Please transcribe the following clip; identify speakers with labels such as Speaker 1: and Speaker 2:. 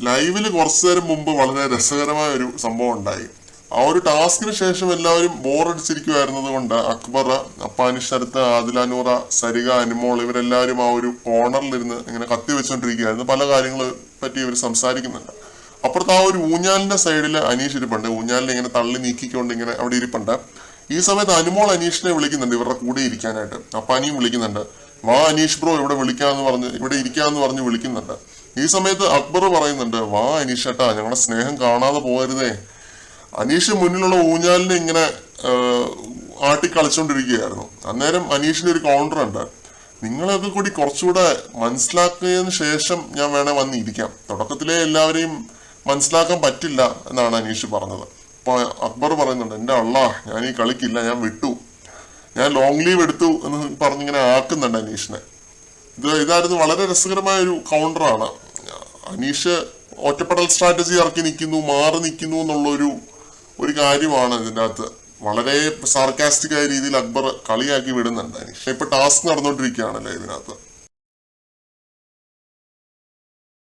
Speaker 1: ലൈവില് കുറച്ചു നേരം മുമ്പ് വളരെ രസകരമായ ഒരു സംഭവം ഉണ്ടായി. ആ ഒരു ടാസ്കിന് ശേഷം എല്ലാവരും ബോറടിച്ചിരിക്കുമായിരുന്നത് കൊണ്ട് അക്ബർ, അപ്പാനി ശരത്ത്, ആദില നൂറ, സരിക, അനുമോൾ ഇവരെല്ലാവരും ആ ഒരു കോർണറിലിരുന്ന് ഇങ്ങനെ കത്തി വെച്ചോണ്ടിരിക്കുകയായിരുന്നു. പല കാര്യങ്ങളെ പറ്റി ഇവർ സംസാരിക്കുന്നുണ്ട്. അപ്പുറത്ത് ആ ഒരു ഊഞ്ഞാലിന്റെ സൈഡിൽ അനീഷ് ഇരിപ്പുണ്ട്. ഊഞ്ഞാലിനെ ഇങ്ങനെ തള്ളി നീക്കിക്കൊണ്ട് ഇങ്ങനെ അവിടെ ഇരിപ്പുണ്ട്. ഈ സമയത്ത് അനുമോൾ അനീഷിനെ വിളിക്കുന്നുണ്ട് ഇവരുടെ കൂടെ ഇരിക്കാനായിട്ട്. അപ്പാനിയും വിളിക്കുന്നുണ്ട്. വാ അനീഷ് ബ്രോ ഇവിടെ ഇവിടെ ഇരിക്കാന്ന് പറഞ്ഞ് വിളിക്കുന്നുണ്ട്. ഈ സമയത്ത് അക്ബർ പറയുന്നുണ്ട്, വാ അനീഷ് ഏട്ടാ, ഞങ്ങളുടെ സ്നേഹം കാണാതെ പോകരുതേ. അനീഷ് മുന്നിലുള്ള ഊഞ്ഞാലിനെ ഇങ്ങനെ കളിച്ചോണ്ടിരിക്കുകയായിരുന്നു. അന്നേരം അനീഷിന് ഒരു കൗണ്ടർ ഉണ്ട്. നിങ്ങളെയൊക്കെ കൂടി കുറച്ചുകൂടെ മനസ്സിലാക്കിയതിനു ശേഷം ഞാൻ വേണേ വന്നിരിക്കാം. തുടക്കത്തിലെ എല്ലാവരെയും മനസ്സിലാക്കാൻ പറ്റില്ല എന്നാണ് അനീഷ് പറഞ്ഞത്. അപ്പൊ അക്ബർ പറയുന്നുണ്ട്, എന്റെ അള്ളാ, ഞാൻ ഈ കളിക്കില്ല, ഞാൻ വിട്ടു, ഞാൻ ലോങ് ലീവ് എടുത്തു എന്ന് പറഞ്ഞിങ്ങനെ ആക്കുന്നുണ്ട് അനീഷിനെ. ഇതായിരുന്നു വളരെ രസകരമായ ഒരു കൗണ്ടറാണ്. അനീഷ് ഒറ്റപ്പെടൽ സ്ട്രാറ്റജി ഇറക്കി നിൽക്കുന്നു, മാറി നിൽക്കുന്നു ഒരു കാര്യമാണ് ഇതിൻ്റെ അകത്ത്. വളരെ സാർക്കാസ്റ്റിക് ആയ രീതിയിൽ അക്ബർ കളിയാക്കി വിടുന്നുണ്ട് അനീഷ്. ഇപ്പൊ ടാസ്ക് നടന്നുകൊണ്ടിരിക്കുകയാണല്ലേ ഇതിനകത്ത്.